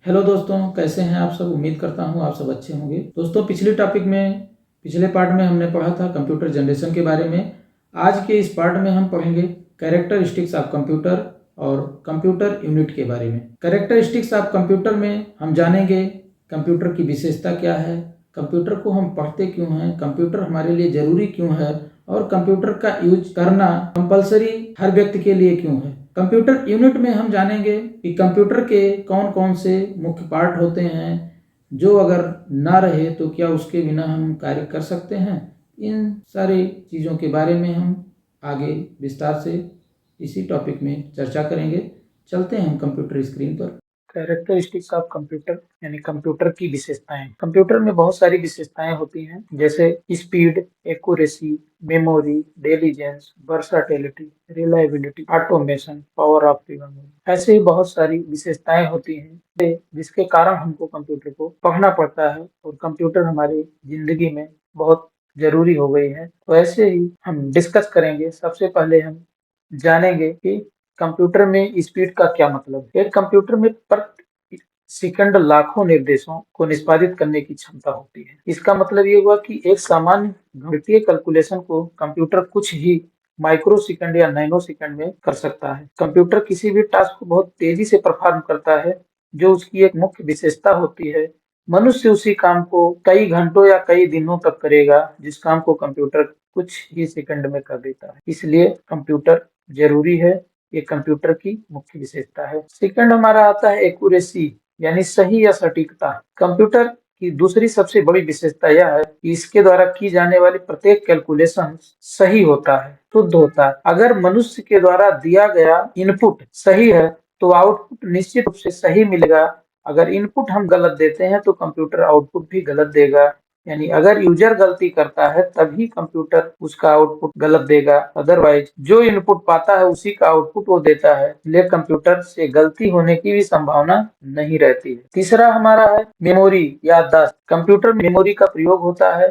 Hello दोस्तों, कैसे हैं आप सब। उम्मीद करता हूं आप सब अच्छे होंगे। दोस्तों, पिछले पार्ट में हमने पढ़ा था कंप्यूटर जनरेशन के बारे में। आज के इस पार्ट में हम पढ़ेंगे कैरेक्टरिस्टिक्स ऑफ कंप्यूटर और कंप्यूटर यूनिट के बारे में। कैरेक्टरिस्टिक्स ऑफ कंप्यूटर में हम जानेंगे कंप्यूटर की विशेषता क्या है, कंप्यूटर को हम पढ़ते क्यों हैं, कंप्यूटर हमारे लिए ज़रूरी क्यों है और कंप्यूटर का यूज करना कंपलसरी हर व्यक्ति के लिए क्यों है। कंप्यूटर यूनिट में हम जानेंगे कि कंप्यूटर के कौन कौन से मुख्य पार्ट होते हैं, जो अगर ना रहे तो क्या उसके बिना हम कार्य कर सकते हैं। इन सारी चीज़ों के बारे में हम आगे विस्तार से इसी टॉपिक में चर्चा करेंगे। चलते हैं हम कंप्यूटर स्क्रीन पर। कैरेक्टरिस्टिक्स ऑफ कंप्यूटर यानी कंप्यूटर की विशेषताएं। कंप्यूटर में बहुत सारी विशेषताएं होती हैं, जैसे speed, accuracy, memory, intelligence, versatility, reliability, automation, power of rememory. ऐसे ही बहुत सारी विशेषताएं होती हैं जिसके कारण हमको कंप्यूटर को पढ़ना पड़ता है और कंप्यूटर हमारी जिंदगी में बहुत जरूरी हो गई है। तो ऐसे ही हम डिस्कस करेंगे। सबसे पहले हम जानेंगे कि कंप्यूटर में स्पीड का क्या मतलब है। एक कंप्यूटर में प्रति सेकंड लाखों निर्देशों को निष्पादित करने की क्षमता होती है। इसका मतलब ये हुआ कि एक सामान्य गणितीय कैलकुलेशन को कंप्यूटर कुछ ही माइक्रो सेकंड या नैनो सेकंड में कर सकता है। कंप्यूटर किसी भी टास्क को बहुत तेजी से परफॉर्म करता है, जो उसकी एक मुख्य विशेषता होती है। मनुष्य उसी काम को कई घंटों या कई दिनों तक करेगा, जिस काम को कंप्यूटर कुछ ही सेकंड में कर देता है। इसलिए कंप्यूटर जरूरी है। ये कंप्यूटर की मुख्य विशेषता है। सेकंड हमारा आता है एक्यूरेसी यानी सही या सटीकता। कंप्यूटर की दूसरी सबसे बड़ी विशेषता यह है कि इसके द्वारा की जाने वाली प्रत्येक कैलकुलेशन सही होता है, शुद्ध होता है। अगर मनुष्य के द्वारा दिया गया इनपुट सही है तो आउटपुट निश्चित रूप से सही मिलेगा। अगर इनपुट हम गलत देते हैं तो कंप्यूटर आउटपुट भी गलत देगा। यानी अगर यूजर गलती करता है तभी कंप्यूटर उसका आउटपुट गलत देगा, अदरवाइज जो इनपुट पाता है उसी का आउटपुट वो देता है। इसलिए कंप्यूटर से गलती होने की भी संभावना नहीं रहती है। तीसरा हमारा है मेमोरी, याददाश्त। कंप्यूटर में मेमोरी का प्रयोग होता है।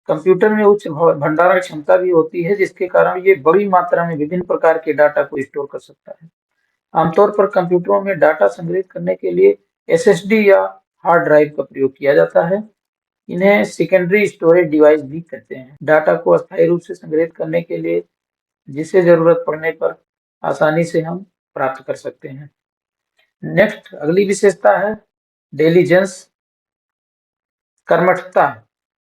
कंप्यूटर में उच्च भंडारण क्षमता भी होती है, जिसके कारण ये बड़ी मात्रा में विभिन्न प्रकार के डाटा को स्टोर कर सकता है। आमतौर पर कंप्यूटरों में डाटा संग्रहित करने के लिए एसएसडी या हार्ड ड्राइव का प्रयोग किया जाता है। इन्हें सेकेंडरी स्टोरेज डिवाइस भी कहते हैं। डाटा को अस्थायी रूप से संग्रहित करने के लिए जिसे जरूरत पड़ने पर आसानी से हम प्राप्त कर सकते हैं। नेक्स्ट अगली विशेषता है डिलीजेंस, कर्मठता।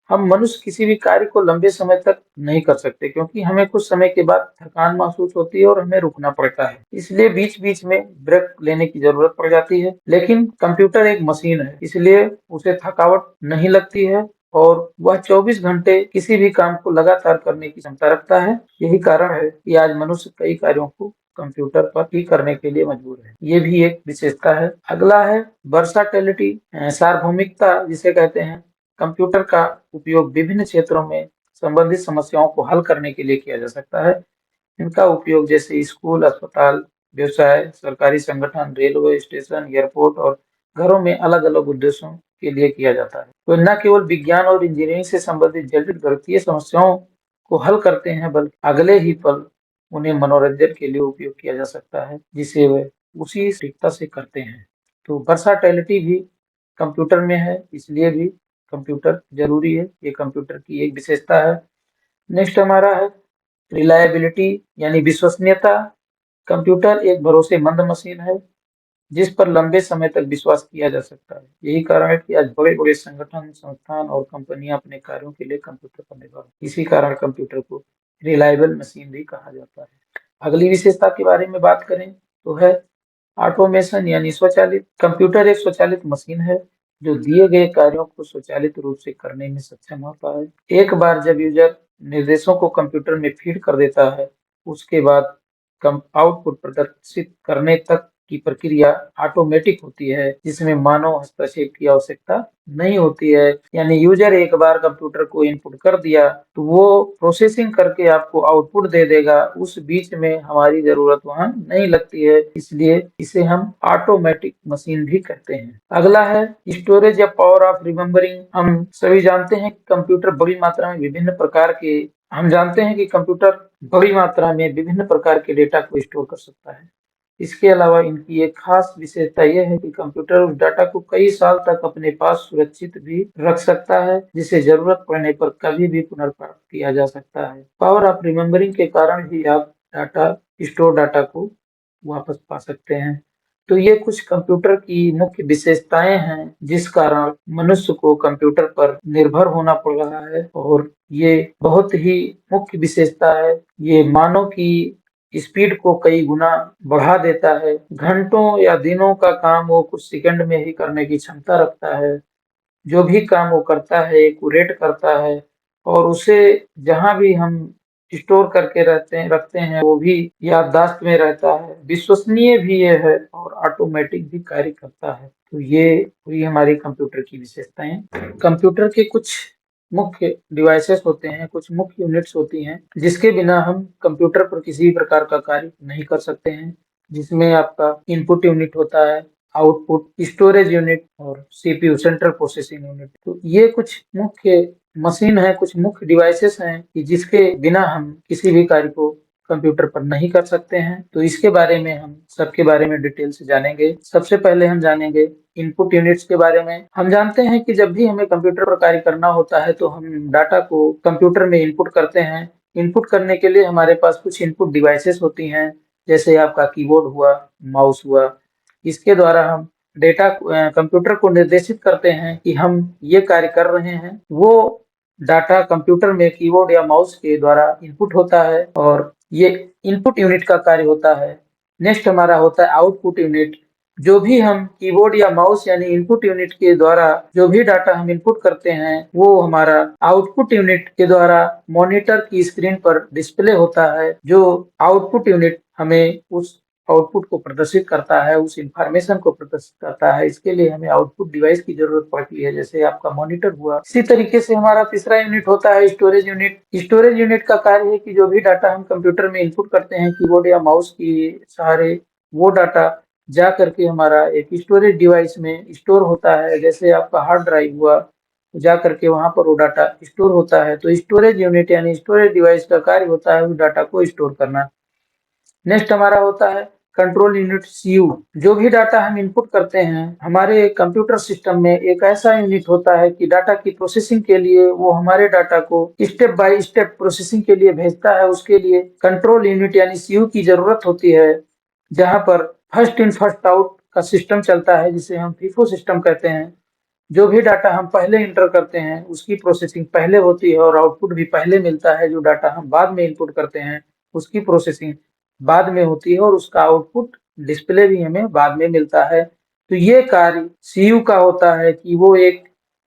हम मनुष्य किसी भी कार्य को लंबे समय तक नहीं कर सकते, क्योंकि हमें कुछ समय के बाद थकान महसूस होती है और हमें रुकना पड़ता है। इसलिए बीच बीच में ब्रेक लेने की जरूरत पड़ जाती है। लेकिन कंप्यूटर एक मशीन है, इसलिए उसे थकावट नहीं लगती है और वह 24 घंटे किसी भी काम को लगातार करने की क्षमता रखता है। यही कारण है कि आज मनुष्य कई कार्यों को कंप्यूटर पर ही करने के लिए मजबूर है। ये भी एक विशेषता है। अगला है वर्साटिलिटी, सार्वभौमिकता जिसे कहते हैं। कंप्यूटर का उपयोग विभिन्न क्षेत्रों में संबंधित समस्याओं को हल करने के लिए किया जा सकता है। इनका उपयोग जैसे स्कूल, अस्पताल, व्यवसाय, सरकारी संगठन, रेलवे स्टेशन, एयरपोर्ट और घरों में अलग अलग उद्देश्यों के लिए किया जाता है। तो न केवल विज्ञान और इंजीनियरिंग से संबंधित जटिल गणितीय समस्याओं को हल करते हैं, बल्कि अगले ही पल उन्हें मनोरंजन के लिए उपयोग किया जा सकता है, जिसे वे उसी सटीकता से करते हैं। तो वर्साटिलिटी भी कंप्यूटर में है, इसलिए भी कंप्यूटर जरूरी है। ये कंप्यूटर की एक विशेषता है। नेक्स्ट हमारा है रिलायबिलिटी यानी विश्वसनीयता। कंप्यूटर एक भरोसेमंद मशीन है जिस पर लंबे समय तक विश्वास किया जा सकता है। यही कारण है कि आज बड़े बड़े संगठन, संस्थान और कंपनियां अपने कार्यों के लिए कंप्यूटर पर निर्भर हैं। इसी कारण कंप्यूटर को रिलायबल मशीन भी कहा जाता है। अगली विशेषता के बारे में बात करें तो है ऑटोमेशन यानी स्वचालित। कंप्यूटर एक स्वचालित मशीन है जो दिए गए कार्यों को स्वचालित रूप से करने में सक्षम होता है। एक बार जब यूजर निर्देशों को कंप्यूटर में फीड कर देता है, उसके बाद आउटपुट प्रदर्शित करने तक की प्रक्रिया ऑटोमेटिक होती है, जिसमें मानव हस्तक्षेप की आवश्यकता नहीं होती है। यानी यूजर एक बार कंप्यूटर को इनपुट कर दिया तो वो प्रोसेसिंग करके आपको आउटपुट दे देगा। उस बीच में हमारी जरूरत वहां नहीं लगती है, इसलिए इसे हम ऑटोमेटिक मशीन भी कहते हैं। अगला है स्टोरेज या पावर ऑफ रिमेम्बरिंग। हम सभी जानते हैं कि कंप्यूटर बड़ी मात्रा में विभिन्न प्रकार के हम जानते हैं कि कंप्यूटर बड़ी मात्रा में विभिन्न प्रकार के डेटा को स्टोर कर सकता है। इसके अलावा इनकी एक खास विशेषता यह है कि कंप्यूटर उस डाटा को कई साल तक अपने पास सुरक्षित भी रख सकता है, जिसे जरूरत पड़ने पर कभी भी पुनर्प्राप्त किया जा सकता है। पावर ऑफ रिमेम्बरिंग के कारण ही आप स्टोर डाटा को वापस पा सकते हैं। तो ये कुछ कंप्यूटर की मुख्य विशेषताएं हैं जिस कारण मनुष्य को कंप्यूटर पर निर्भर होना पड़ रहा है, और ये बहुत ही मुख्य विशेषता है। ये मानव की स्पीड को कई गुना बढ़ा देता है। घंटों या दिनों का काम वो कुछ सेकंड में ही करने की क्षमता रखता है। जो भी काम वो करता है एक्यूरेट करता है, और उसे जहां भी हम स्टोर करके रखते हैं वो भी याददाश्त में रहता है। विश्वसनीय भी ये है और ऑटोमेटिक भी कार्य करता है। तो ये हुई हमारी कंप्यूटर की विशेषताएं। कंप्यूटर के कुछ मुख्य डिवाइसेस होते हैं, कुछ मुख्य यूनिट्स होती हैं जिसके बिना हम कंप्यूटर पर किसी भी प्रकार का कार्य नहीं कर सकते हैं। जिसमें आपका इनपुट यूनिट होता है, आउटपुट, स्टोरेज यूनिट और सीपीयू, सेंट्रल प्रोसेसिंग यूनिट। तो ये कुछ मुख्य मशीन है, कुछ मुख्य डिवाइसेस हैं कि जिसके बिना हम किसी भी कार्य को कंप्यूटर पर नहीं कर सकते हैं। तो इसके बारे में हम सबके बारे में डिटेल से जानेंगे। सबसे पहले हम जानेंगे इनपुट यूनिट्स के बारे में। हम जानते हैं कि जब भी हमें कंप्यूटर पर कार्य करना होता है तो हम डाटा को कंप्यूटर में इनपुट करते हैं। इनपुट करने के लिए हमारे पास कुछ इनपुट डिवाइसेस होती हैं, जैसे आपका कीबोर्ड हुआ, माउस हुआ। इसके द्वारा हम डेटा कंप्यूटर को निर्देशित करते हैं कि हम ये कार्य कर रहे हैं। वो डाटा कंप्यूटर में कीबोर्ड या माउस के द्वारा इनपुट होता है, और ये इनपुट यूनिट का कार्य होता है। नेक्स्ट हमारा होता है आउटपुट यूनिट। जो भी हम कीबोर्ड या माउस यानी इनपुट यूनिट के द्वारा जो भी डाटा हम इनपुट करते हैं वो हमारा आउटपुट यूनिट के द्वारा मॉनिटर की स्क्रीन पर डिस्प्ले होता है। जो आउटपुट यूनिट हमें उस आउटपुट को प्रदर्शित करता है, उस इंफॉर्मेशन को प्रदर्शित करता है। इसके लिए हमें आउटपुट डिवाइस की जरूरत पड़ती है, जैसे आपका मॉनिटर हुआ। इसी तरीके से हमारा तीसरा यूनिट होता है स्टोरेज यूनिट। स्टोरेज यूनिट का कार्य है कि जो भी डाटा हम कंप्यूटर में इनपुट करते हैं कीबोर्ड या माउस की सहारे, वो डाटा जा करके हमारा एक स्टोरेज डिवाइस में स्टोर होता है। जैसे आपका हार्ड ड्राइव हुआ, जा करके वहां पर वो डाटा स्टोर होता है। तो स्टोरेज यूनिट यानी स्टोरेज डिवाइस का कार्य होता है उस डाटा को स्टोर करना। नेक्स्ट हमारा होता है कंट्रोल यूनिट सीयू। जो भी डाटा हम इनपुट करते हैं हमारे कंप्यूटर सिस्टम में एक ऐसा यूनिट होता है कि डाटा की प्रोसेसिंग के लिए वो हमारे डाटा को स्टेप बाय स्टेप प्रोसेसिंग के लिए भेजता है। उसके लिए कंट्रोल यूनिट यानी सीयू की जरूरत होती है, जहां पर फर्स्ट इन फर्स्ट आउट का सिस्टम चलता है, जिसे हम फीफो सिस्टम कहते हैं। जो भी डाटा हम पहले इंटर करते हैं उसकी प्रोसेसिंग पहले होती है और आउटपुट भी पहले मिलता है। जो डाटा हम बाद में इनपुट करते हैं उसकी प्रोसेसिंग बाद में होती है और उसका आउटपुट डिस्प्ले भी हमें बाद में मिलता है। तो ये कार्य सीयू का होता है कि वो एक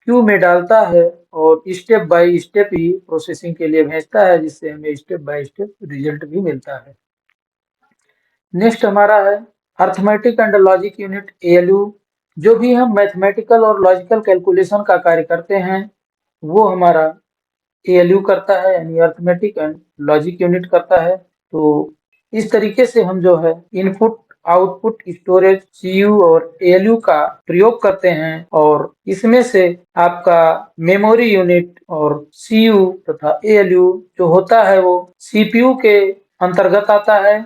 क्यू में डालता है और step by step he processing के लिए भेजता है, जिससे हमें स्टेप बाय स्टेप रिजल्ट भी मिलता है। नेक्स्ट हमारा है arithmetic and logic unit, ALU. जो भी हम मैथमेटिकल और लॉजिकल कैलकुलेशन का कार्य करते हैं वो हमारा एएलयू करता है, यानी अर्थमेटिक एंड लॉजिक यूनिट करता है। तो इस तरीके से हम जो है इनपुट, आउटपुट, स्टोरेज, सीयू और एएलयू का प्रयोग करते हैं, और इसमें से आपका मेमोरी यूनिट और सीयू तथा एएलयू जो होता है वो सीपीयू के अंतर्गत आता है।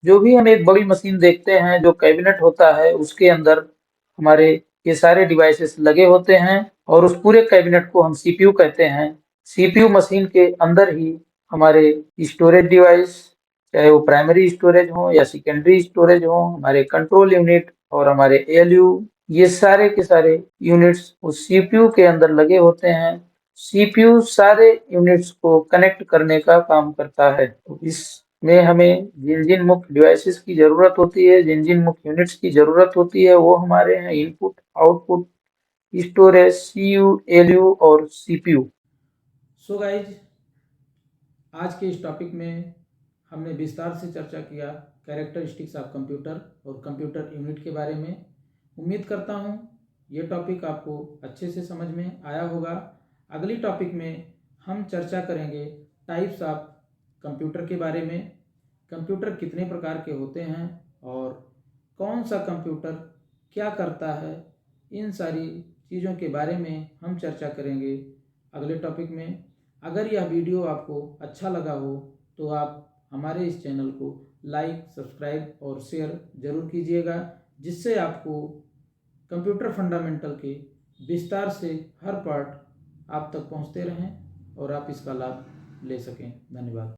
जो भी हम एक बड़ी मशीन देखते हैं, जो कैबिनेट होता है उसके अंदर हमारे ये सारे डिवाइसेस लगे होते हैं, और उस पूरे कैबिनेट को हम सीपीयू कहते हैं। सीपीयू मशीन के अंदर ही हमारे स्टोरेज डिवाइस, चाहे वो प्राइमरी स्टोरेज हो या सेकेंडरी स्टोरेज हो, हमारे कंट्रोल यूनिट और हमारे एएलयू, ये सारे के सारे यूनिट्स उस सीपीयू के अंदर लगे होते हैं। सीपीयू सारे यूनिट्स को कनेक्ट करने का काम करता है। तो इसमें हमें जिन जिन मुख्य डिवाइसेस की जरूरत होती है, जिन जिन मुख्य यूनिट्स की जरूरत होती है, वो हमारे हैं input, output, storage, CU, ALU और सीपीयू। सो गाइज, आज के इस टॉपिक में हमने विस्तार से चर्चा किया कैरेक्टरिस्टिक्स ऑफ कंप्यूटर और कंप्यूटर यूनिट के बारे में। उम्मीद करता हूँ ये टॉपिक आपको अच्छे से समझ में आया होगा। अगली टॉपिक में हम चर्चा करेंगे टाइप्स ऑफ कंप्यूटर के बारे में। कंप्यूटर कितने प्रकार के होते हैं और कौन सा कंप्यूटर क्या करता है, इन सारी चीज़ों के बारे में हम चर्चा करेंगे अगले टॉपिक में। अगर यह वीडियो आपको अच्छा लगा हो तो आप हमारे इस चैनल को लाइक, सब्सक्राइब और शेयर जरूर कीजिएगा, जिससे आपको कंप्यूटर फंडामेंटल के विस्तार से हर पार्ट आप तक पहुंचते रहें और आप इसका लाभ ले सकें। धन्यवाद।